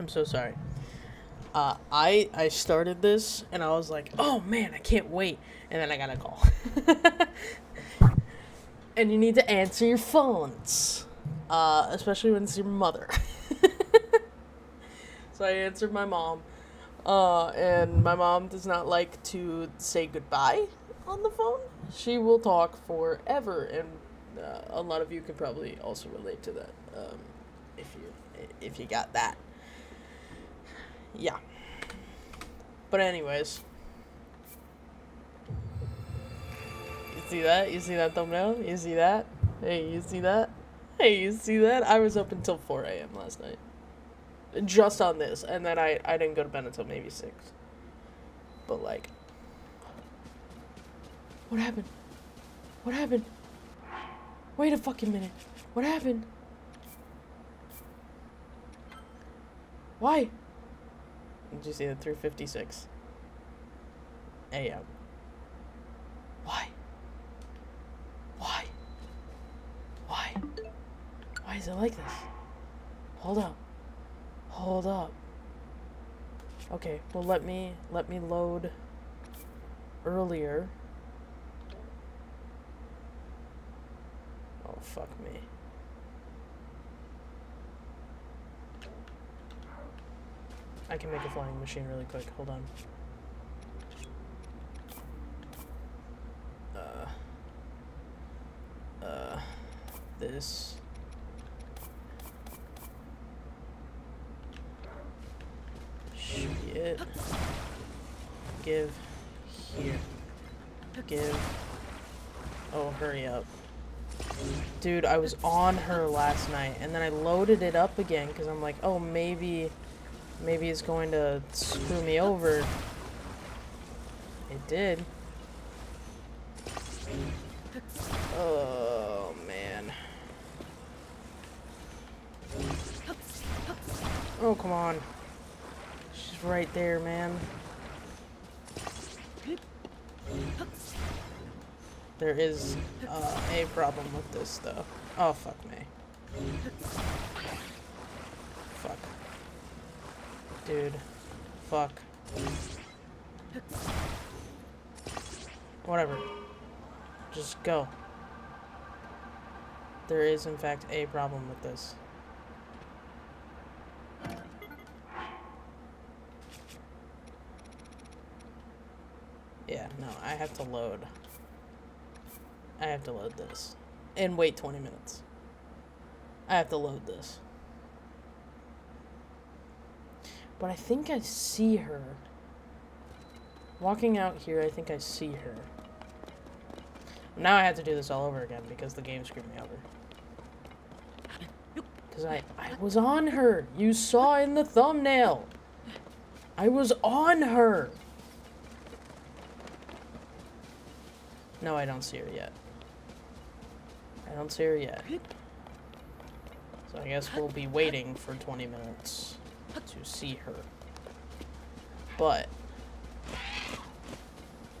I'm so sorry. I started this and I was like, oh man, I can't wait, and then I got a call. And you need to answer your phones, especially when it's your mother. So I answered my mom, and my mom does not like to say goodbye on the phone. She will talk forever, and a lot of you can probably also relate to that, if you got that. Yeah. But anyways, you see that? You see that thumbnail? You see that? Hey, you see that? Hey, you see that? I was up until 4 a.m. last night. Just on this. And then I didn't go to bed until maybe 6. But, like... What happened? What happened? Wait a fucking minute. What happened? Why? Did you see that? 3:56 a.m. Why? Why? Why? Why is it like this? Hold up. Hold up. Okay, well let me load earlier. Oh, fuck me. I can make a flying machine really quick. Hold on. This. Shit. Give. Here. Give. Oh, hurry up. Dude, I was on her last night, and then I loaded it up again, because I'm like, oh, maybe it's going to screw me over. It did. Oh, man. Oh, come on. She's right there, man. There is a problem with this, though. Oh, fuck me. Fuck. Dude. Fuck. Whatever. Just go. There is, in fact, a problem with this. Yeah, no, I have to load. I have to load this. And wait 20 minutes. I have to load this. But I think I see her. Walking out here, I think I see her. Now I have to do this all over again because the game screwed me over. Because I was on her. You saw in the thumbnail. I was on her. No, I don't see her yet. I don't see her yet. So I guess we'll be waiting for 20 minutes to see her. But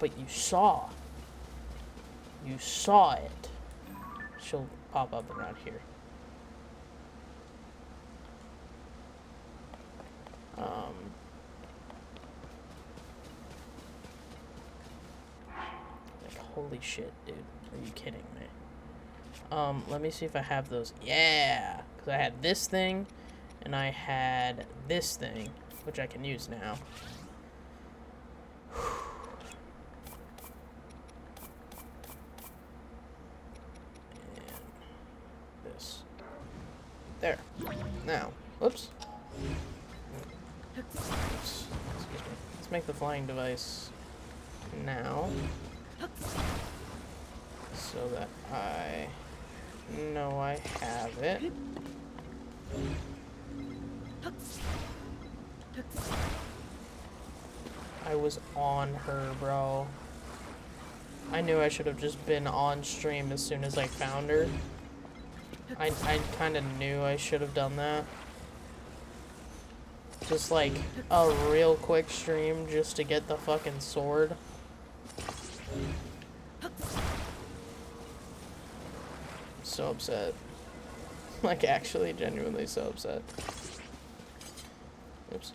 you saw. You saw it. She'll pop up around here. Like, holy shit, dude. Are you kidding me? Let me see if I have those. Yeah! Because I had this thing, and I had this thing, which I can use now. There. Now. Whoops. Oops. Excuse me. Let's make the flying device now. So that I know I have it. I was on her, bro. I knew I should have just been on stream as soon as I found her. I kind of knew I should have done that. Just like a real quick stream just to get the fucking sword. I'm so upset. Like, actually, genuinely so upset. Oops.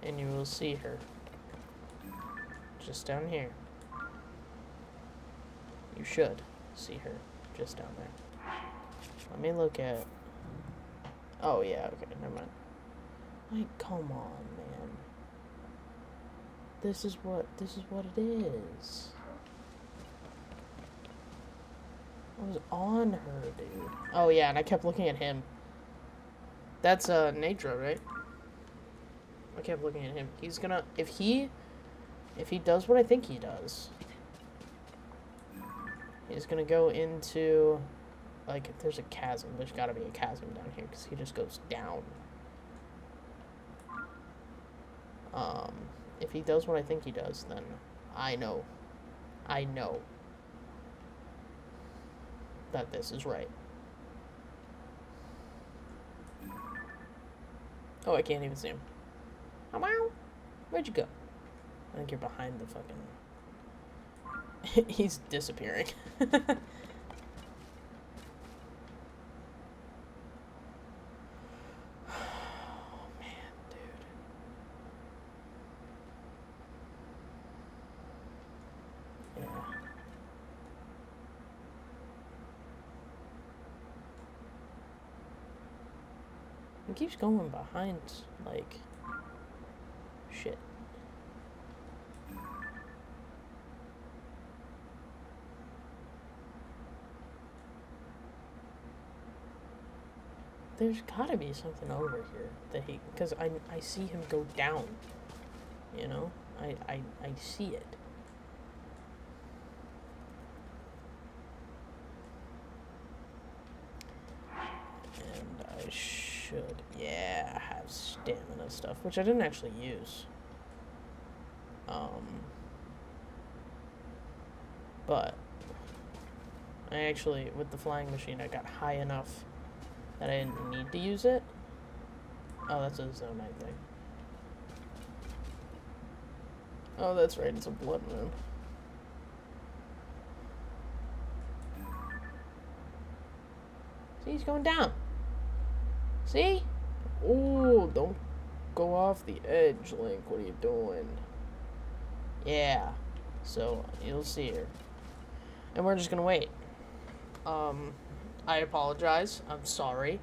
And you will see her. Just down here. You should see her just down there. Let me look at... Oh, yeah, okay, never mind. Like, come on, man. This is what it is. I was on her, dude. Oh, yeah, and I kept looking at him. That's, Nadra, right? I kept looking at him. He's gonna... If he does what I think he does... He's gonna go into... Like, if there's a chasm, there's gotta be a chasm down here, because he just goes down. If he does what I think he does, then I know that this is right. Oh, I can't even see him. Where'd you go? I think you're behind the fucking... He's disappearing. He keeps going behind, like, shit. There's gotta be something over here that he, because I see him go down, you know? I see it. And I should, yeah, have stamina stuff, which I didn't actually use. But I actually, with the flying machine, I got high enough that I didn't need to use it. Oh, that's a Zonite thing. Oh, that's right, it's a blood moon. See, he's going down. See? Oh, don't go off the edge, Link. What are you doing? Yeah. So, you'll see her. And we're just gonna wait. I apologize. I'm sorry.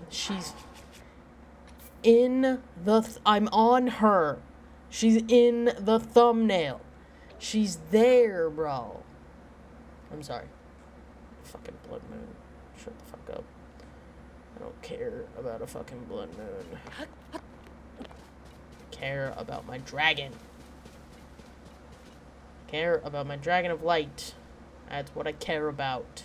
She's in the... I'm on her. She's in the thumbnail. She's there, bro. I'm sorry. Fucking blood moon. Shut the fuck up. I don't care about a fucking blood moon. I care about my dragon. Care about my dragon of light. That's what I care about.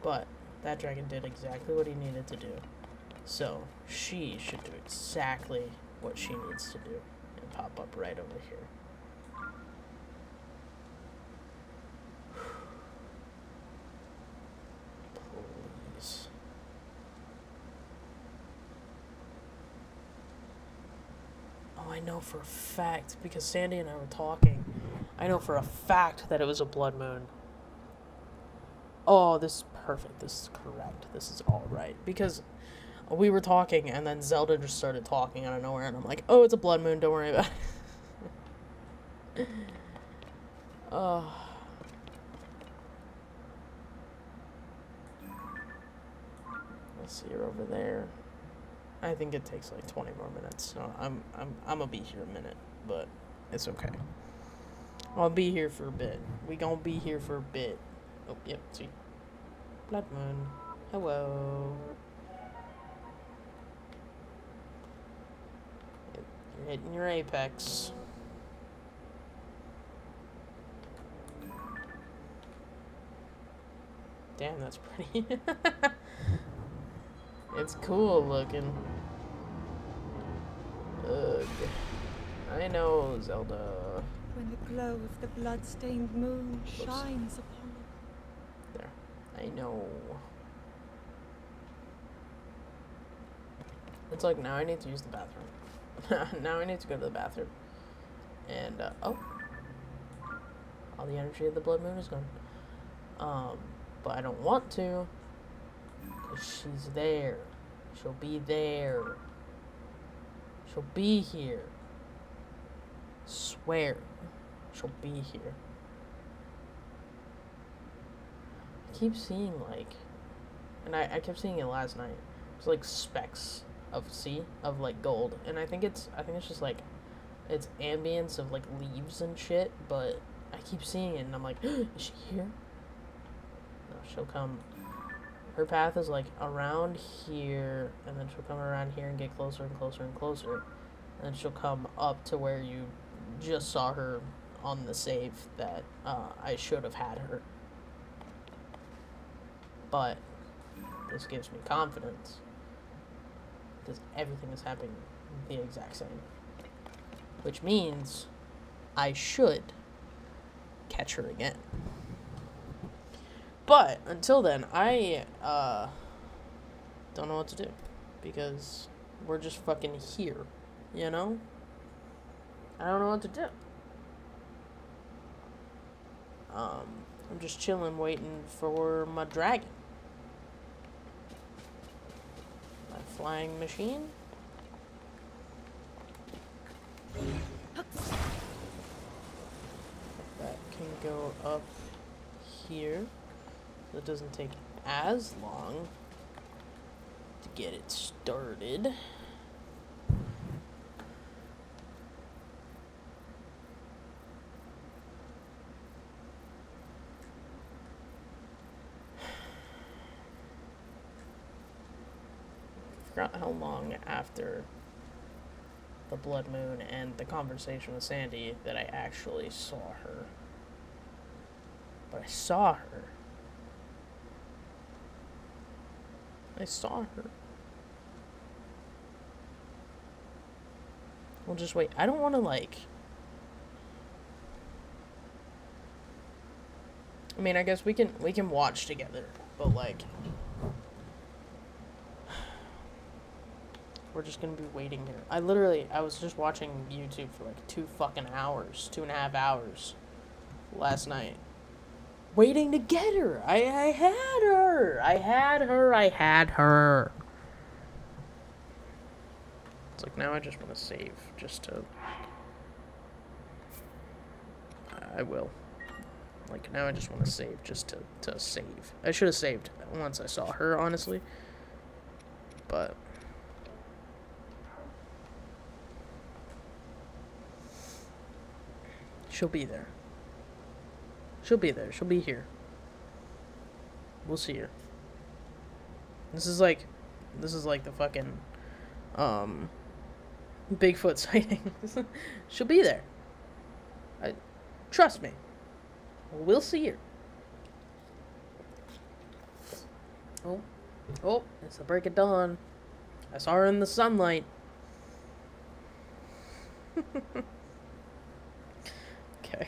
But that dragon did exactly what he needed to do. So she should do exactly what she needs to do and pop up right over here. Please. Oh, I know for a fact, because Sandy and I were talking, I know for a fact that it was a blood moon. Oh, this is perfect. This is correct. This is all right. Because we were talking, and then Zelda just started talking out of nowhere, and I'm like, oh, it's a blood moon. Don't worry about it. Oh. Let's see her over there. I think it takes like 20 more minutes. So I'm gonna be here a minute, but it's okay. I'll be here for a bit. We gonna be here for a bit. Oh, yep, see. Blood moon. Hello. You're hitting your apex. Damn, that's pretty. It's cool looking. Ugh. I know, Zelda. When the glow of the blood-stained moon shines upon There. I know. It's like, now I need to use the bathroom. Now I need to go to the bathroom. And, oh. All the energy of the blood moon is gone. But I don't want to. Because she's there. She'll be there. She'll be here. Swear. She'll be here. I keep seeing, like... And I kept seeing it last night. It's like specks of like gold. And I think it's just like... It's ambience of like leaves and shit. But I keep seeing it and I'm like, is she here? No, she'll come... Her path is like around here, and then she'll come around here and get closer and closer and closer. And then she'll come up to where you just saw her on the save that I should have had her. But this gives me confidence because everything is happening the exact same. Which means I should catch her again. But until then, I don't know what to do because we're just fucking here, you know? I don't know what to do. I'm just chilling, waiting for my dragon. My flying machine. That can go up here. It doesn't take as long to get it started. I forgot how long after the blood moon and the conversation with Sandy that I actually saw her. But I saw her. I saw her. We'll just wait. I don't want to, like... I mean, I guess we can watch together, but, like... We're just gonna be waiting here. I was just watching YouTube for, like, 2.5 hours last night. Waiting to get her. I had her. It's like, now I just want to save, just to... I will. Like, now I just want to save, just to save. I should have saved once I saw her, honestly. But... she'll be there. She'll be there. She'll be here. We'll see her. This is like the fucking, Bigfoot sighting. She'll be there. Trust me. We'll see her. Oh, it's the break of dawn. I saw her in the sunlight. Okay.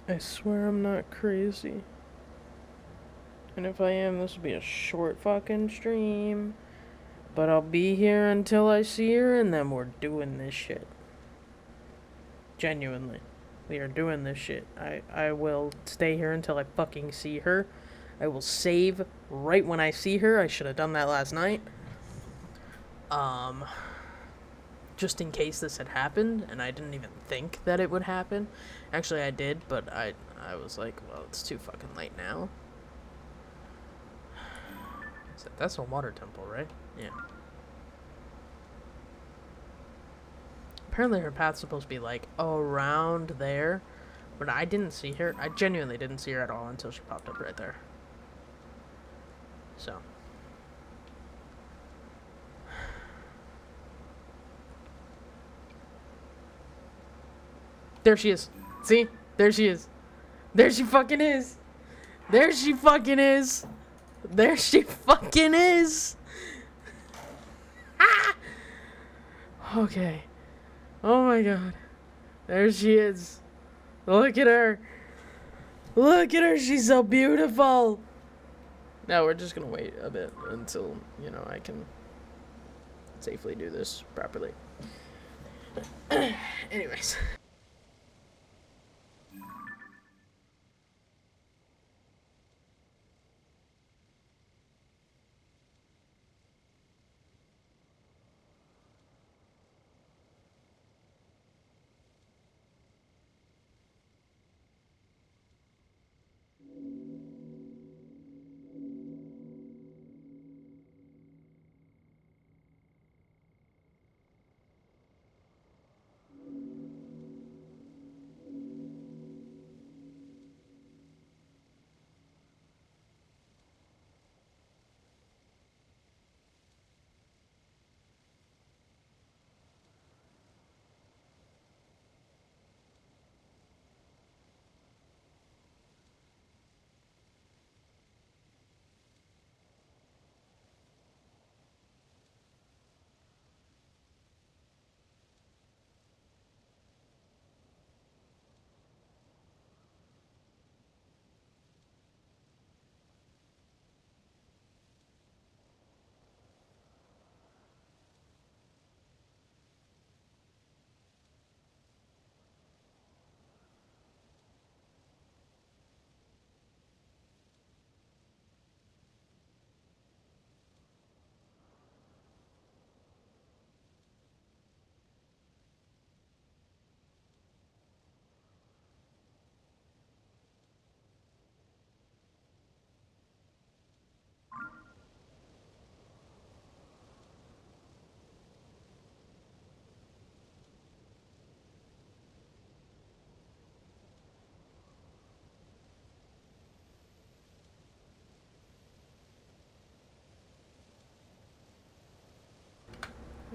I swear I'm not crazy. And if I am, this will be a short fucking stream. But I'll be here until I see her, and then we're doing this shit. Genuinely. We are doing this shit. I will stay here until I fucking see her. I will save right when I see her. I should have done that last night. Just in case this had happened, and I didn't even think that it would happen. Actually, I did, but I was like, well, it's too fucking late now. That's a water temple, right? Yeah. Apparently her path's supposed to be, like, around there. But I didn't see her. I genuinely didn't see her at all until she popped up right there. So. There she is. See? There she is. There she fucking is. There she fucking is. There she fucking is. Ah! Okay. Oh my god. There she is. Look at her. Look at her. She's so beautiful. Now we're just gonna wait a bit until, you know, I can safely do this properly. Anyways.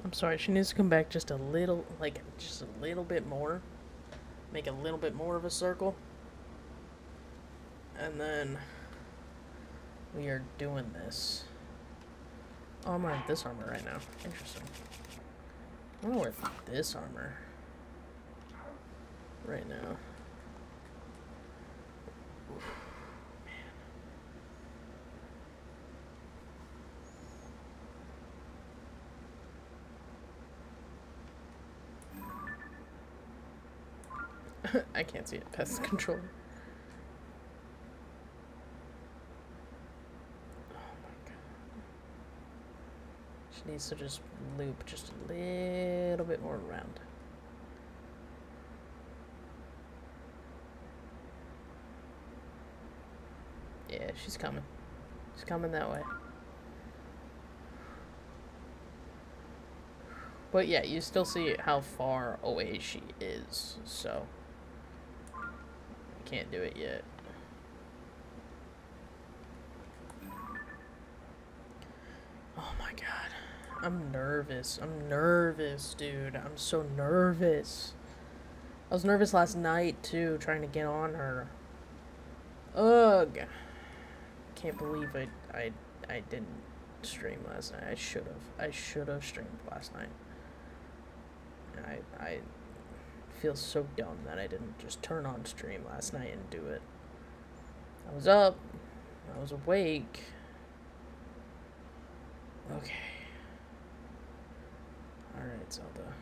I'm sorry, she needs to come back just a little, like, just a little bit more. Make a little bit more of a circle. And then we are doing this. Oh, I'm wearing this armor right now. Interesting. I'm gonna wear this armor right now. Oof, man. I can't see it past the controller. She needs to just loop just a little bit more around. Yeah, she's coming. She's coming that way. But yeah, you still see how far away she is, so I can't do it yet. Oh my god. I'm nervous. I'm nervous, dude. I'm so nervous. I was nervous last night, too, trying to get on her. Ugh. Can't believe I didn't stream last night. I should have. I should have streamed last night. And I feel so dumb that I didn't just turn on stream last night and do it. I was up. I was awake. Okay. Alright, Zelda.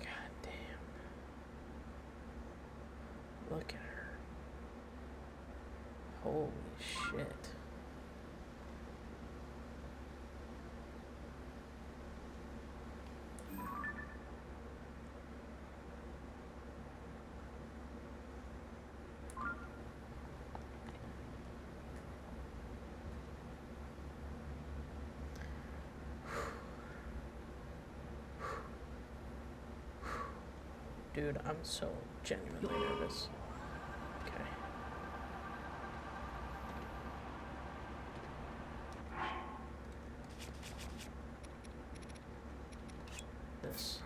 God damn. Look at her. Holy shit. Dude, I'm so genuinely nervous. Okay. This.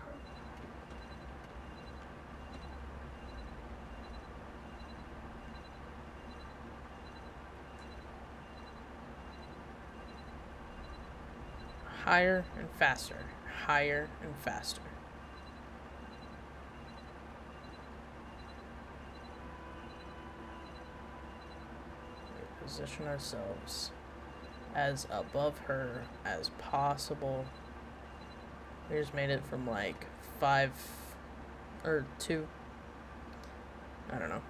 Higher and faster. Higher and faster. Position ourselves as above her as possible. We just made it from like 5 or 2. I don't know.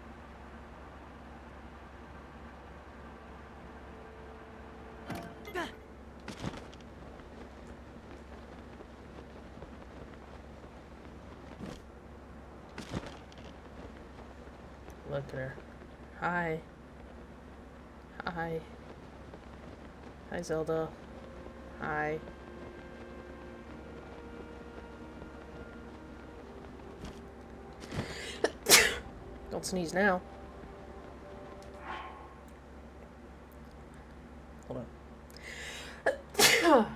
Look at her. Hi. Hi. Hi, Zelda. Hi. Don't sneeze now. Hold on.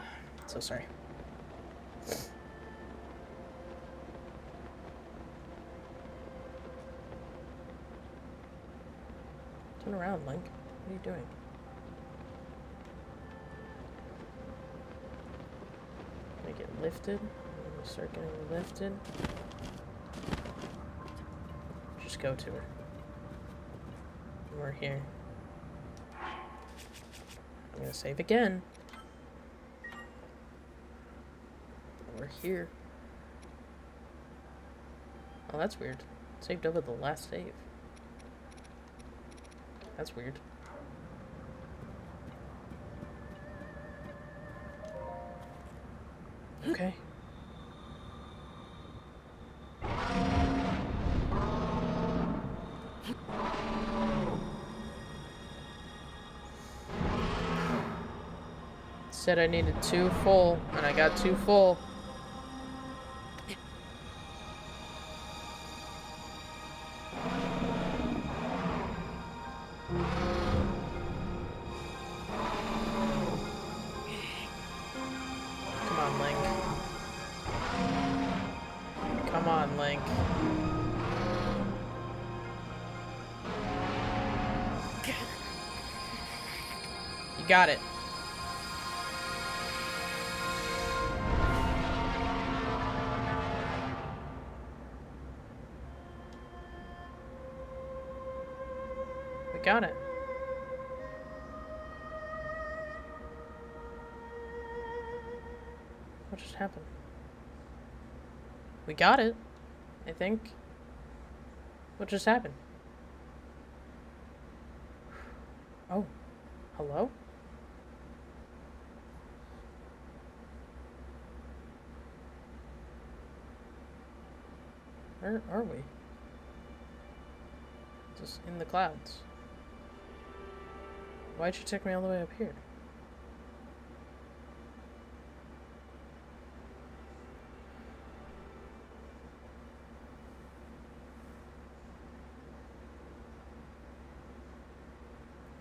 So sorry. Turn around, Link. What are you doing? Make it lifted. Start getting lifted. Just go to her. We're here. I'm gonna save again. We're here. Oh, that's weird. Saved over the last save. That's weird. Okay. Said I needed 2 full, and I got 2 full. Come on, Link. Come on, Link. You got it. We got it. What just happened? We got it, I think. What just happened? Oh, hello? Where are we? Just in the clouds. Why'd you take me all the way up here?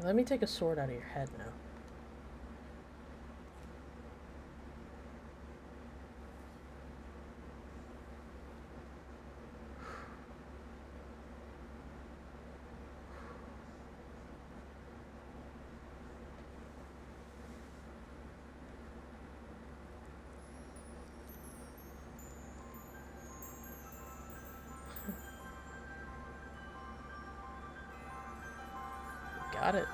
Let me take a sword out of your head now. Got it.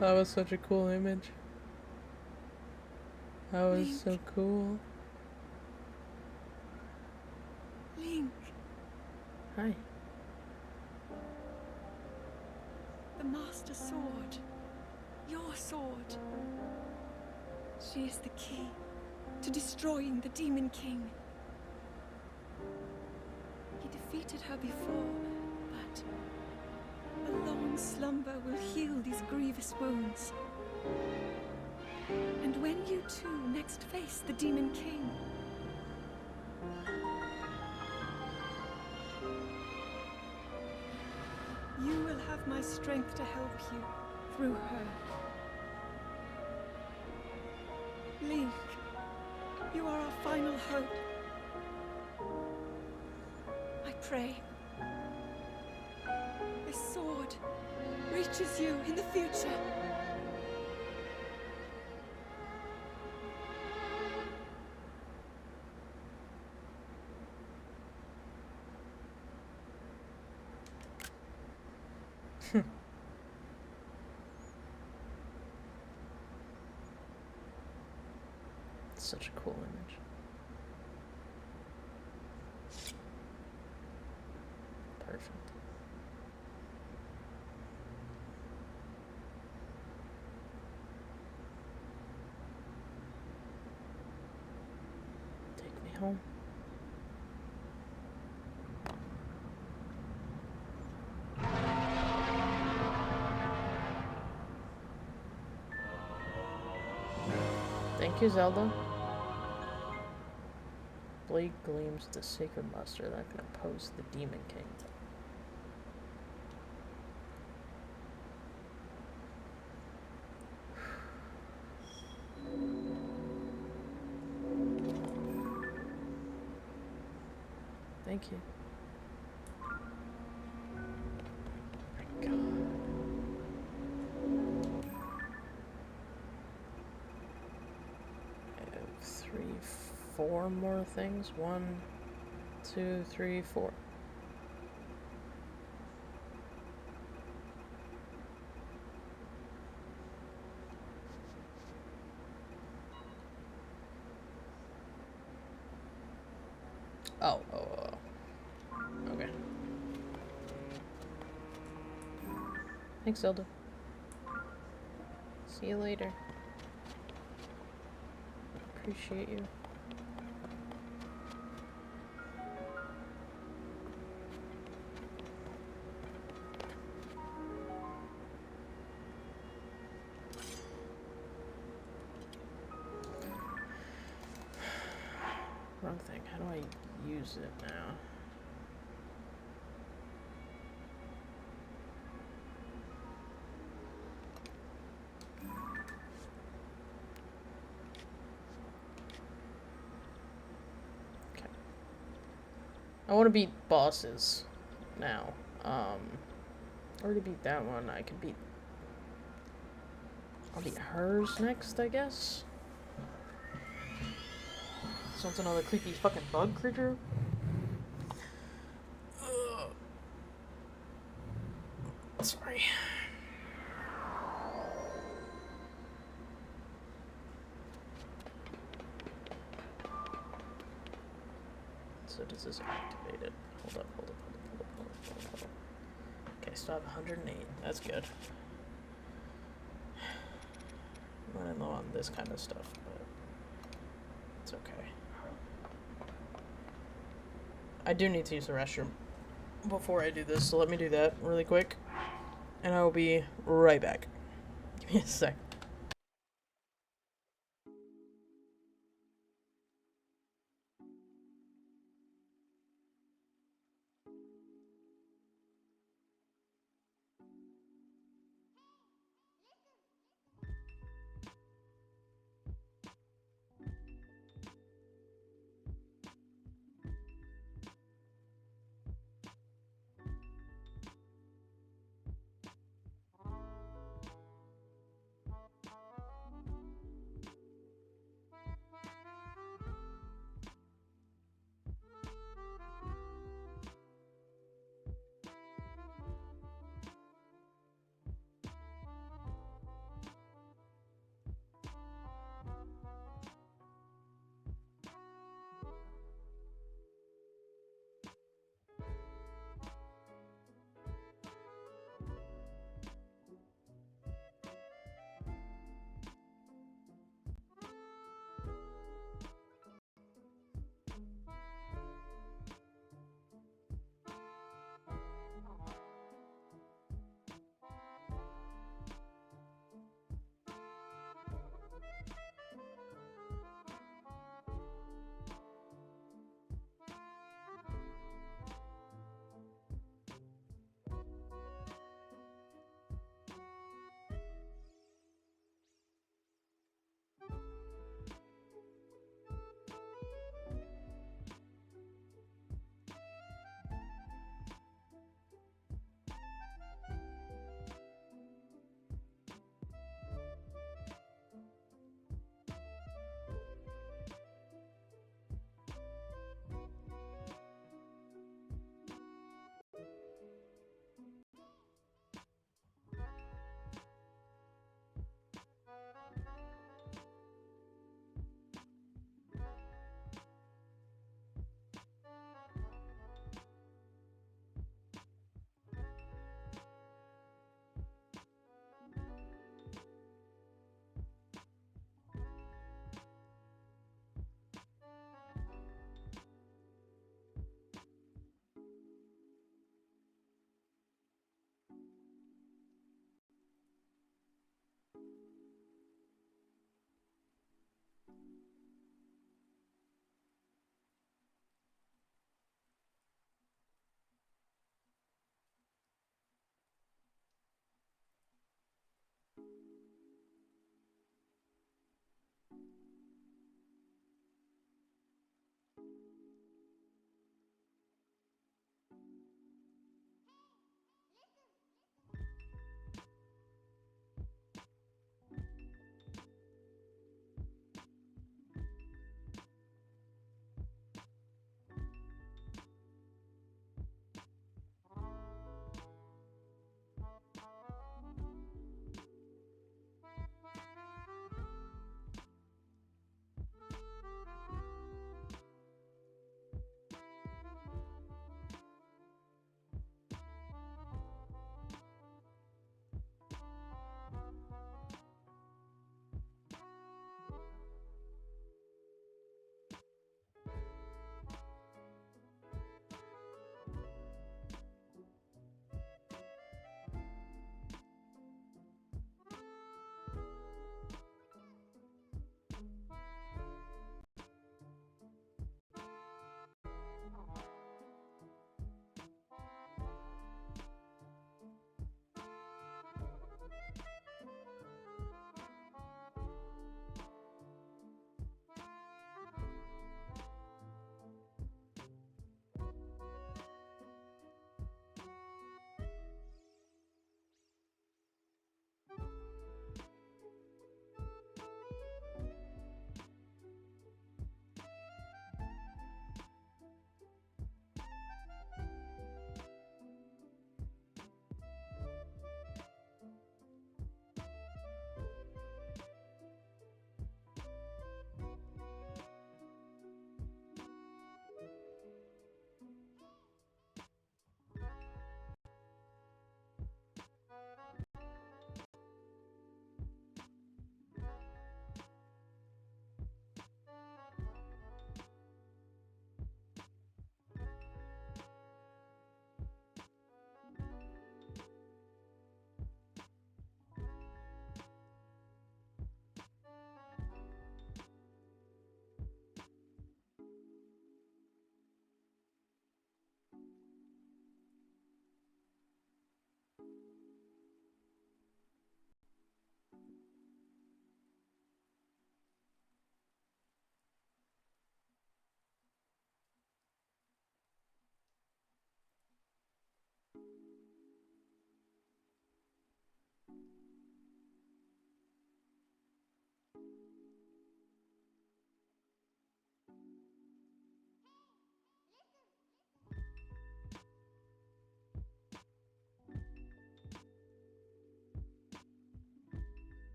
That was such a cool image. That was Link. so cool. Link, Hi. the Master Sword. Your sword. She is the key to destroying the Demon King. He defeated her before, but a long slumber will heal these grievous wounds. And when you two next face the Demon King, you will have my strength to help you through her. Link, you are our final hope. I pray this sword reaches you in the future. Such a cool image. Perfect. Take me home. Thank you, Zelda. Blade gleams the sacred muster that can oppose the Demon King. Thank you. My God. I have 3, 4 more things. 1, 2, 3, 4. Oh. Okay. Thanks, Zelda. See you later. Appreciate you. Wrong thing. How do I use it now? Okay. I want to beat bosses now. I already beat that one. I can beat... I'll beat hers next, I guess? So it's another creepy fucking bug creature? Sorry. So does this activate it? Hold up. Okay, so I have 108. That's good. I'm running low on this kind of stuff, but it's okay. I do need to use the restroom before I do this, so let me do that really quick. And I will be right back. Give me a sec.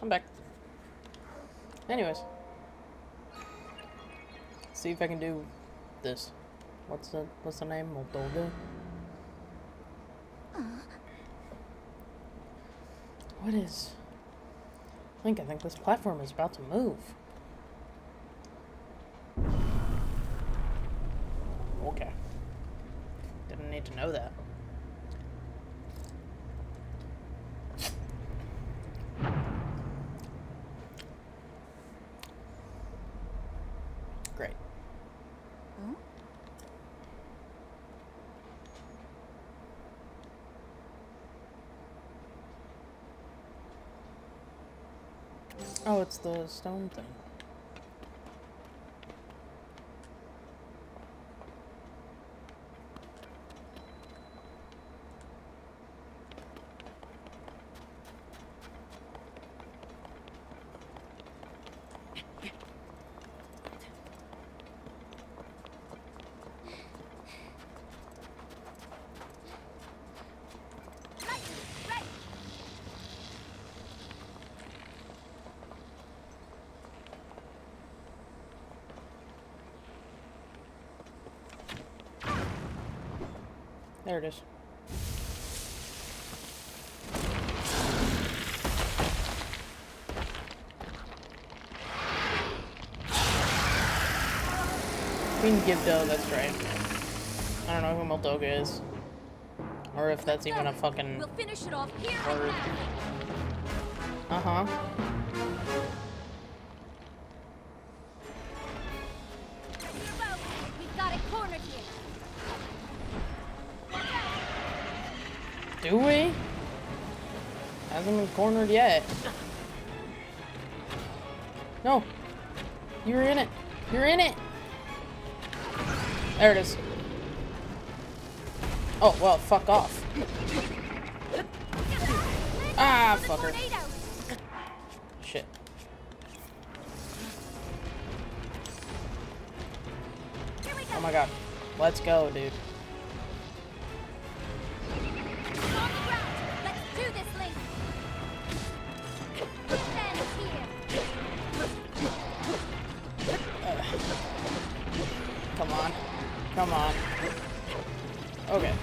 I'm back. Anyways. See if I can do this. What's the name? Moldoga? What is... I think this platform is about to move. Okay. Didn't need to know that. Great. Oh, it's the stone thing. There it is. Queen Gibdo, that's right. I don't know who Moldoga is. Or if that's even a fucking We'll finish it off here word. and now. Uh-huh. We've got it cornered here. Do we? Hasn't been cornered yet. No. You're in it. You're in it. There it is. Oh, well, fuck off. Ah, fucker. Shit. Oh my god. Let's go, dude. Come on. Come on. Okay.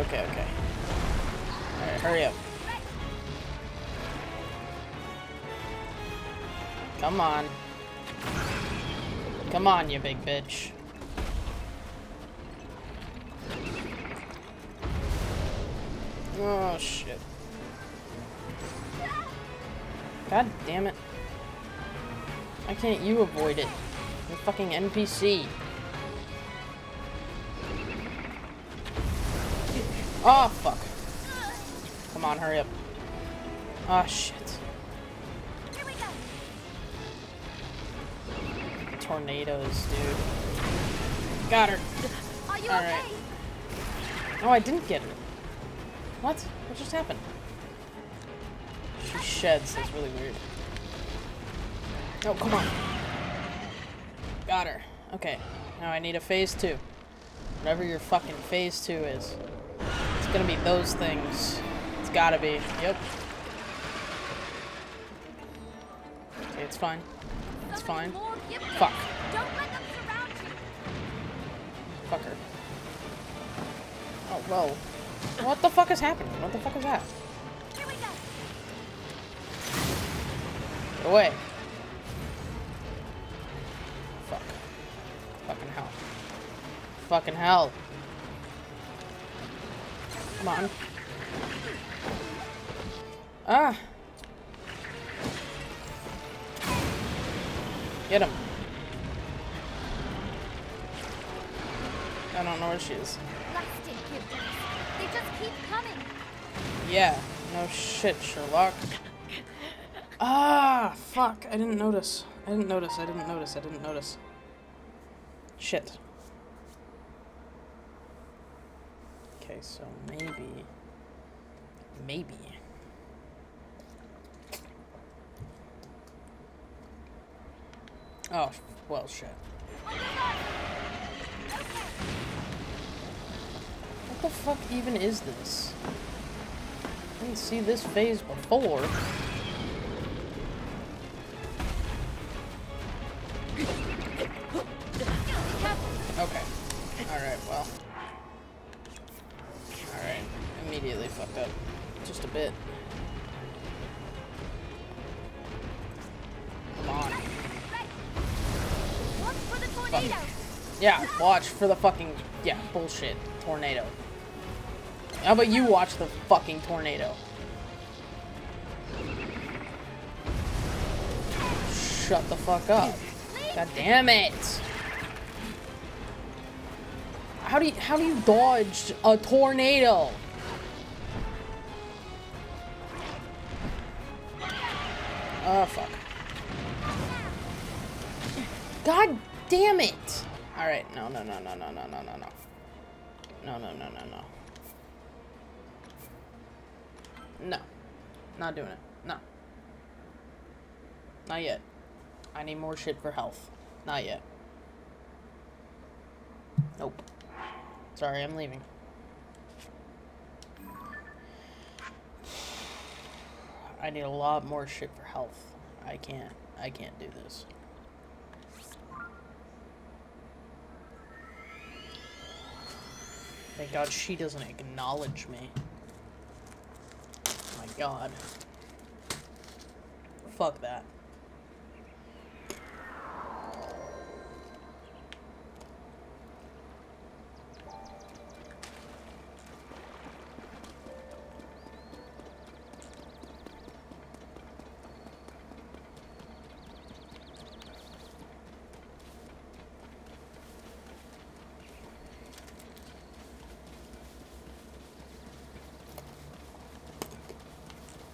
Okay. Okay. Alright, hurry up. Come on. Come on, you big bitch. Oh, shit. God damn it. Why can't you avoid it? You're a fucking NPC. Oh, fuck. Come on, hurry up. Oh, shit. Tornadoes, dude. Got her. Are you Alright. okay? Oh, I didn't get her. What? What just happened? She sheds. That's really weird. Oh, come on. Got her. Okay. Now I need a phase 2. Whatever your fucking phase 2 is. It's gonna be those things. It's gotta be. Yep. Okay, it's fine. It's fine. Fuck. Don't let them surround you. Fuck her. Oh, whoa. What the fuck is happening? What the fuck is that? Here we go. Get away. Fuck. Fucking hell. Fucking hell. Come on. Ah. Get him. I don't know where she is. Blasted gifters. They just keep coming. Yeah. No shit, Sherlock. Ah, fuck. I didn't notice. I didn't notice. Shit. Okay, so maybe. Oh, well, shit. What the fuck even is this? didn't see this phase before. Okay. Alright, well. Alright. Immediately fucked up. Just a bit. Come on. Look for the tornado. Yeah, watch for the fucking... Yeah, bullshit. Tornado. How about you watch the fucking tornado? Shut the fuck up. God damn it! How do you dodge a tornado? Oh fuck. God damn it! Alright, no. No. No. Not doing it. No. Not yet. I need more shit for health. Not yet. Nope. Sorry, I'm leaving. I need a lot more shit for health. I can't do this. Thank God she doesn't acknowledge me. My God. Fuck that.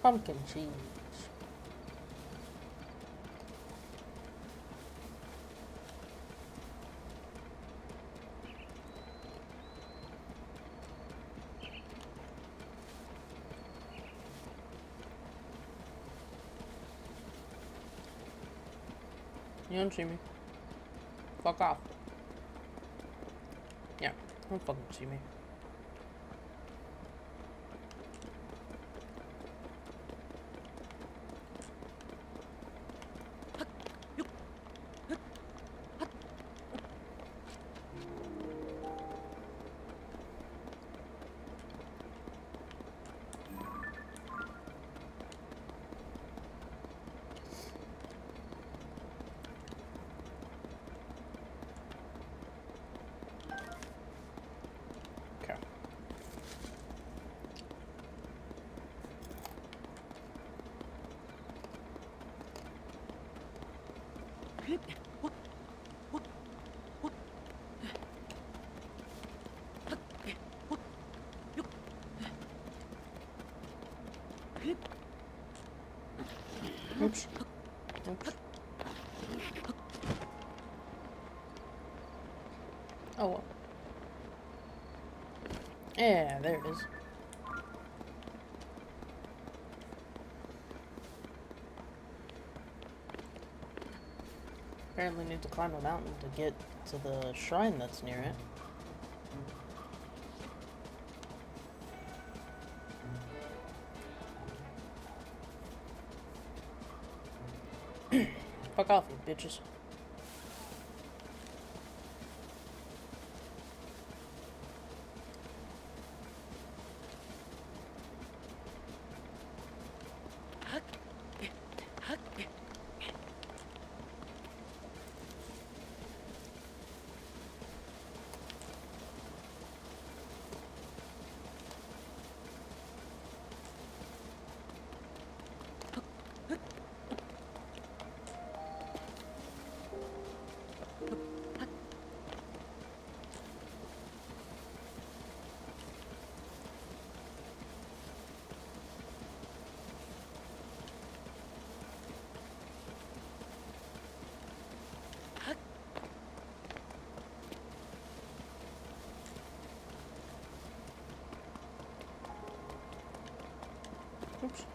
Pumpkin cheese. You don't see me. Fuck off. Yeah, don't fucking see me. Okay. Oops. Oops. Oh well. Yeah, there it is. Apparently need to climb a mountain to get to the shrine that's near it. Fuck off, you bitches. Oops.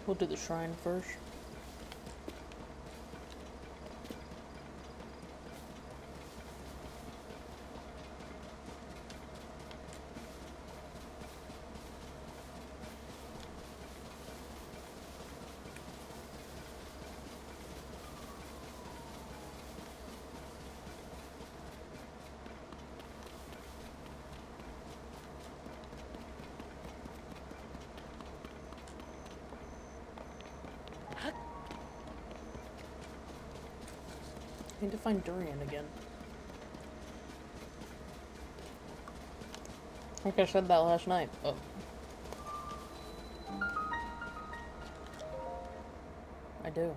We'll do the shrine first. I need to find durian again. I think I said that last night. Oh. I do.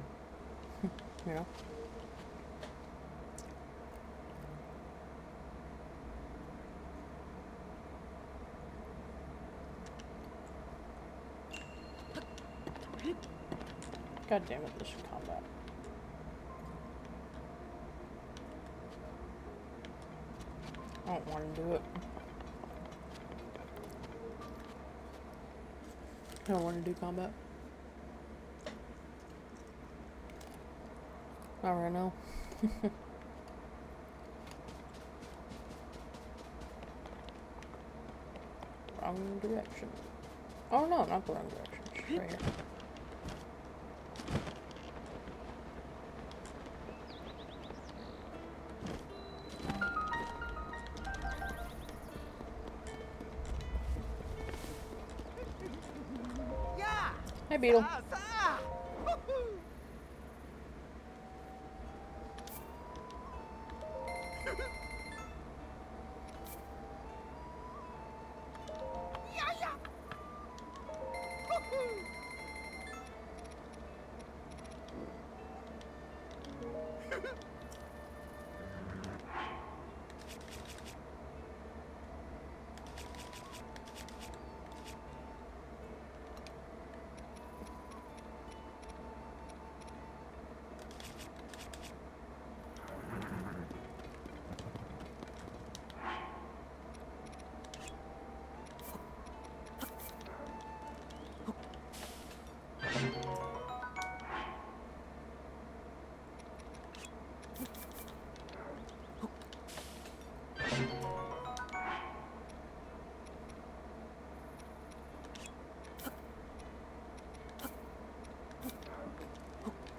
You know? God damn it, this is combat. I don't want to do it. I don't want to do combat. Not right now. Wrong direction. Oh no, not the wrong direction. It's right here. Hey, Beetle.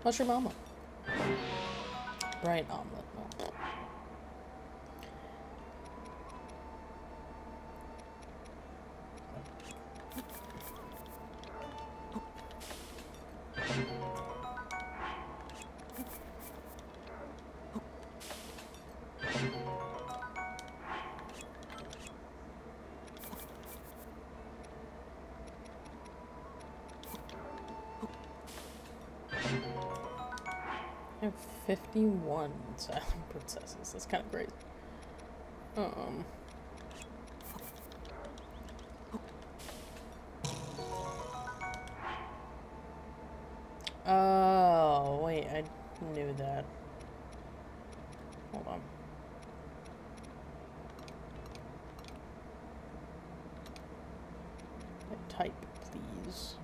How's your mama? Bright omelet. Oh. I have 51 silent princesses. That's kind of great. Oh, wait, I knew that. Hold on. Type, please.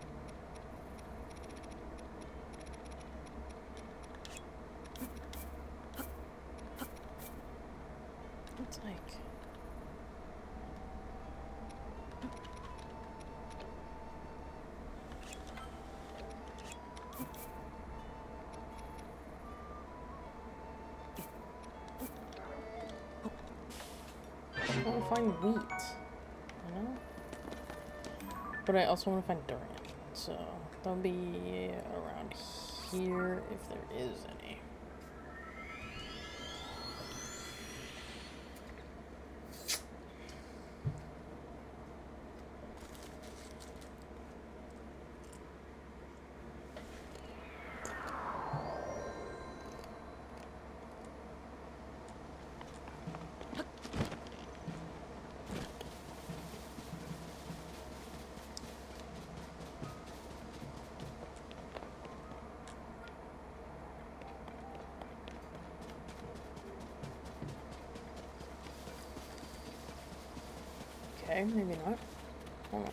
It's like... I want to find wheat, you know? But I also want to find durian, so they'll be around here if there is any. Okay, maybe not. Hold on.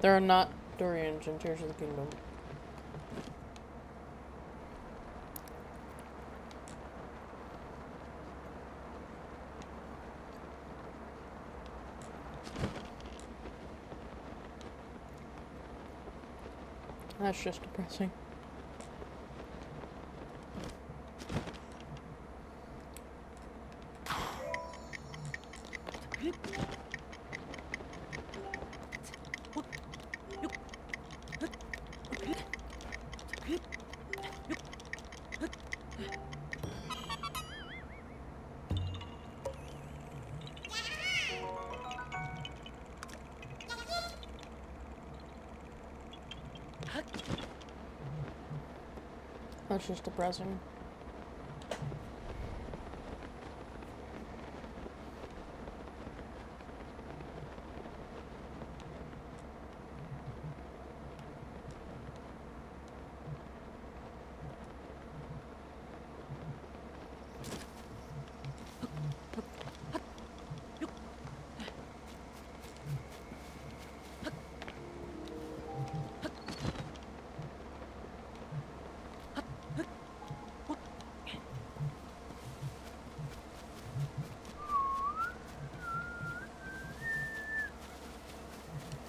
There are not Dorians in Tears of the Kingdom. That's just depressing. That's just depressing.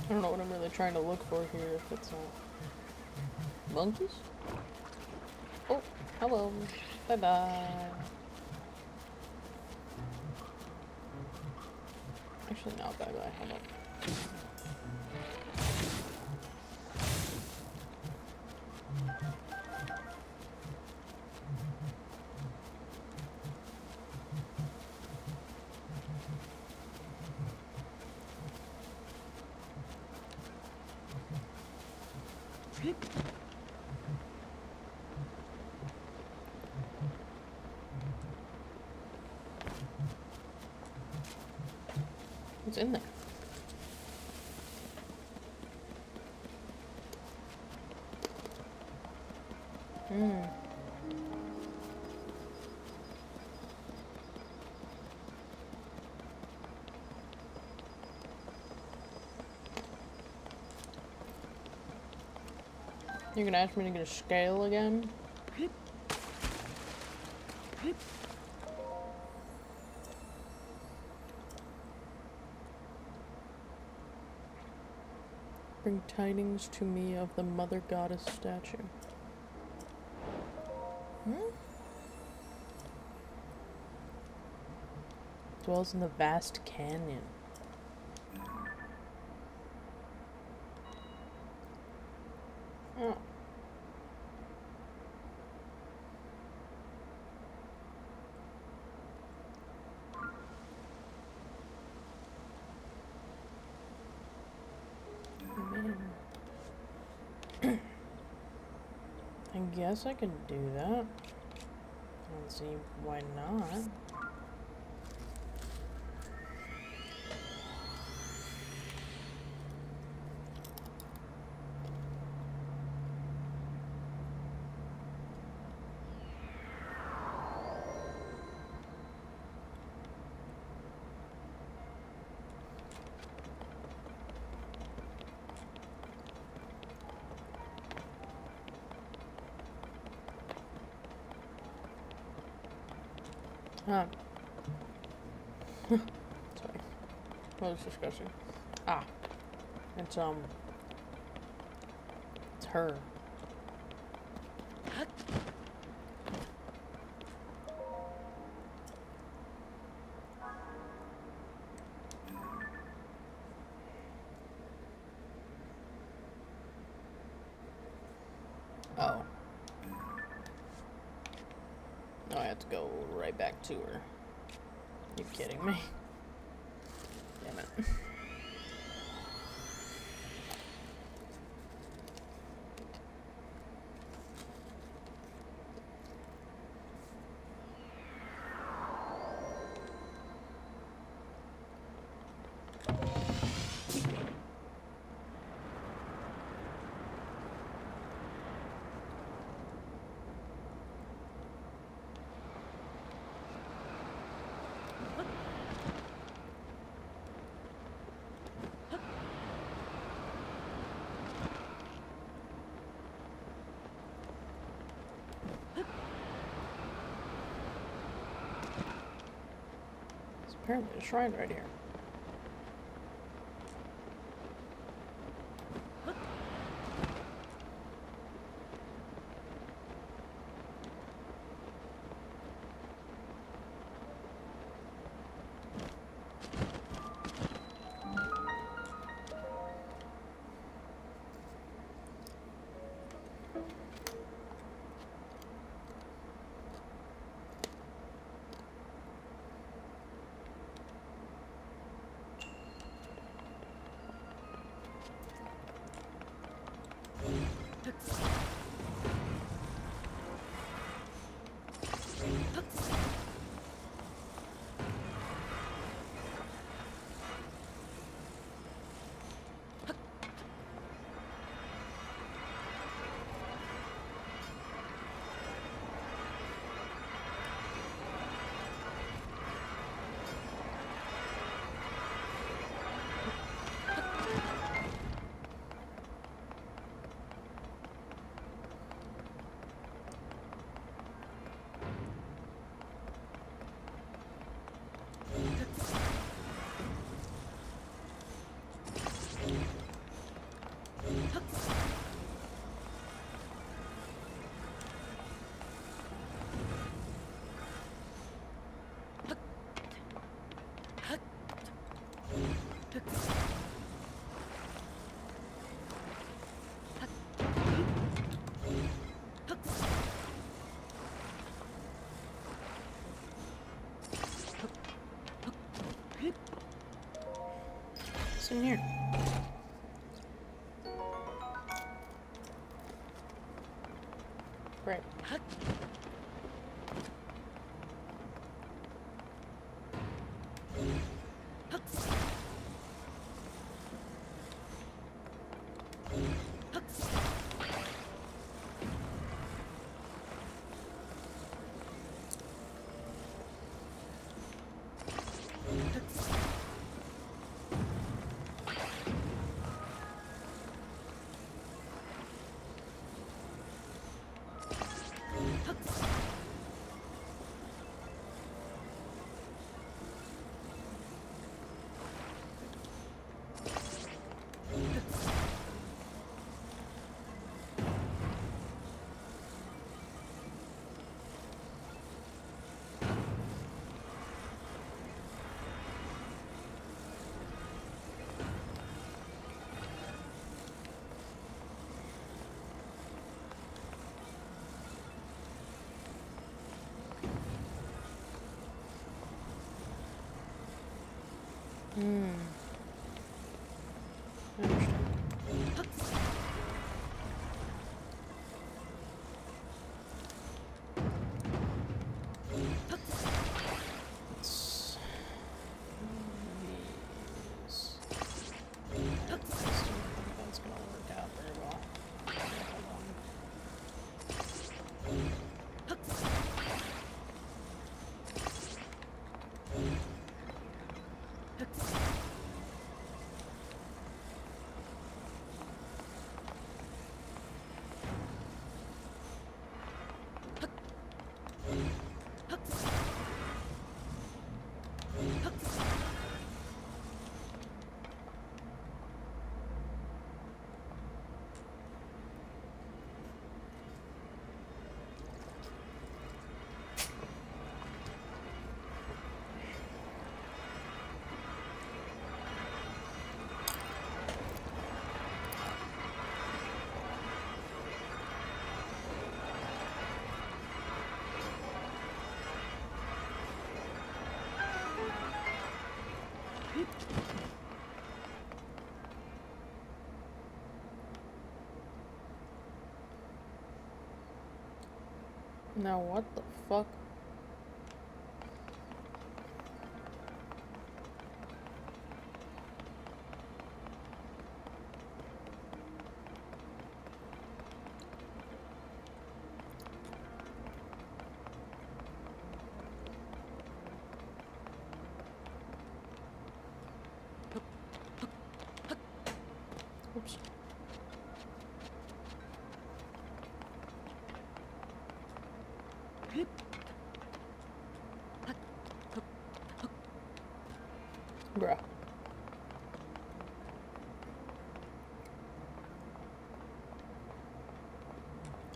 I don't know what I'm really trying to look for here if it's not. Monkeys? Oh, hello. Bye-bye. Actually, not bye-bye. Hold on. What's in there? You're gonna ask me to get a scale again? Bring tidings to me of the Mother Goddess statue. Dwells in the vast canyon. Oh. Man. I guess I can do that. I don't see why not. Sorry. That was disgusting. Ah. It's her. Oh. No, I have to go right back to her. You kidding me? Damn it. apparently a shrine right here. What's in here? Great. I understand. Let's... these. I don't think that's gonna work out very well. Hold on. Now what the fuck? Oops. Bruh.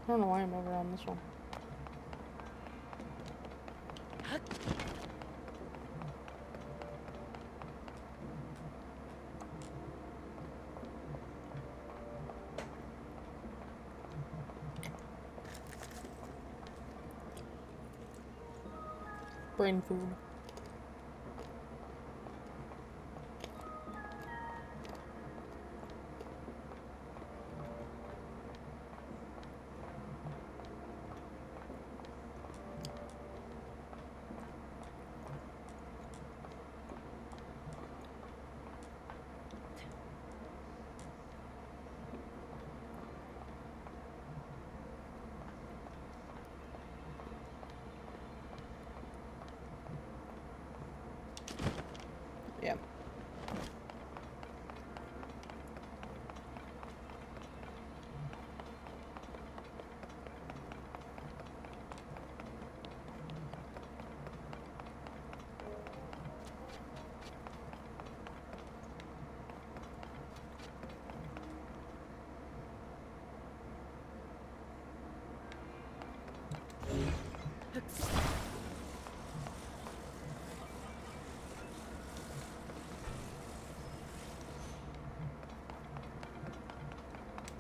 I don't know why I'm over on this one. Brain food. Yeah.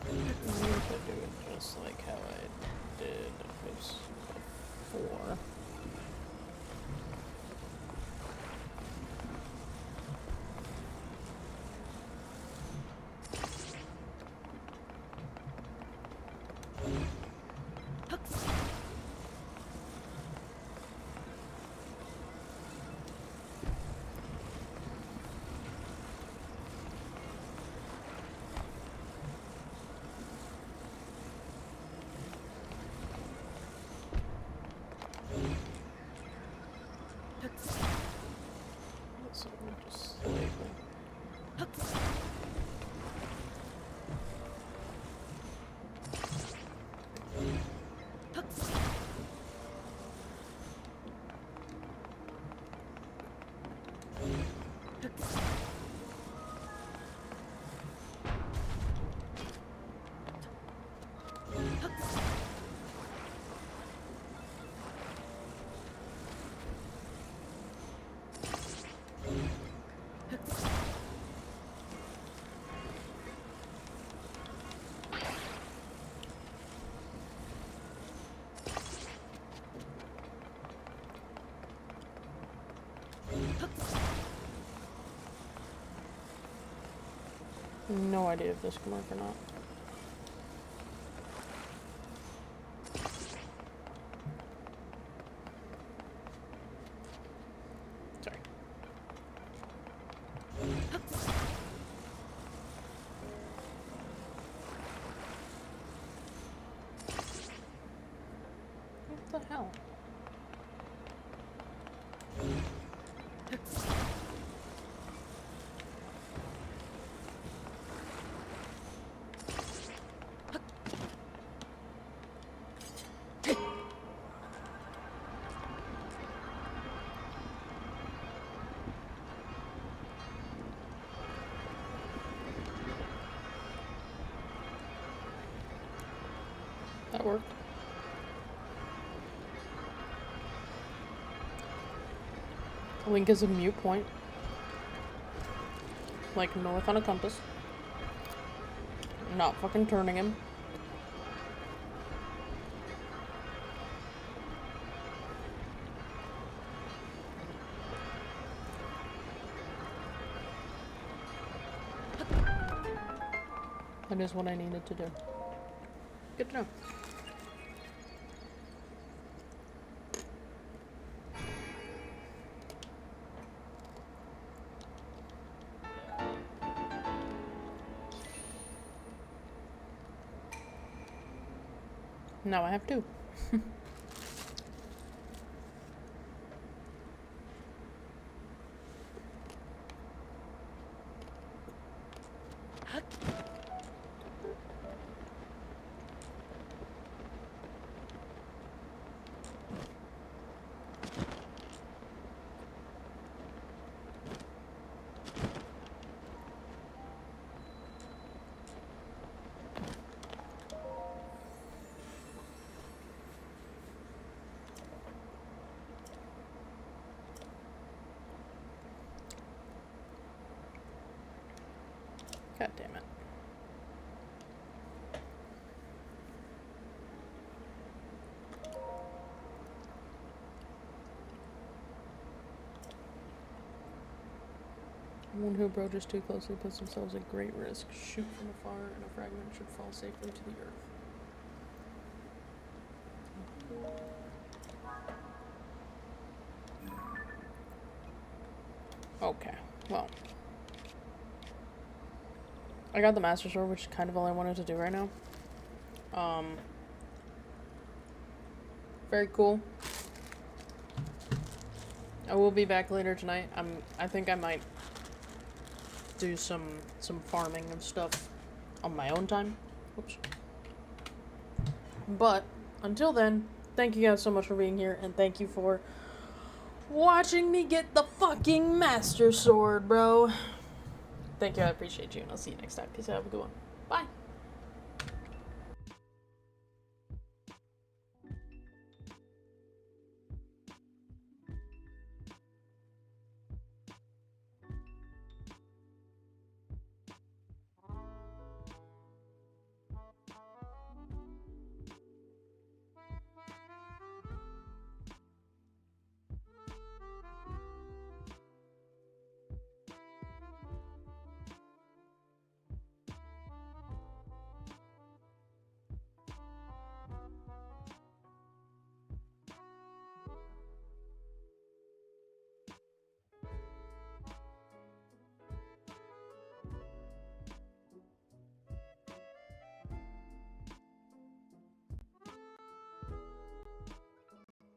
I need to do it just like how I did this before. So just slightly. No idea if this can work or not. Sorry. What the hell? That worked. Link is a mute point. Like north on a compass. Not fucking turning him. That is what I needed to do. Good to know. Now I have two. God damn it. One who approaches too closely puts themselves at great risk. Shoot from afar, and a fragment should fall safely to the earth. Okay, well. I got the Master Sword, which is kind of all I wanted to do right now. Very cool. I will be back later tonight. I think I might do some farming and stuff on my own time. Oops. But until then, thank you guys so much for being here, and thank you for watching me get the fucking Master Sword, bro. Thank you, I appreciate you, and I'll see you next time. Peace out, have a good one. Bye.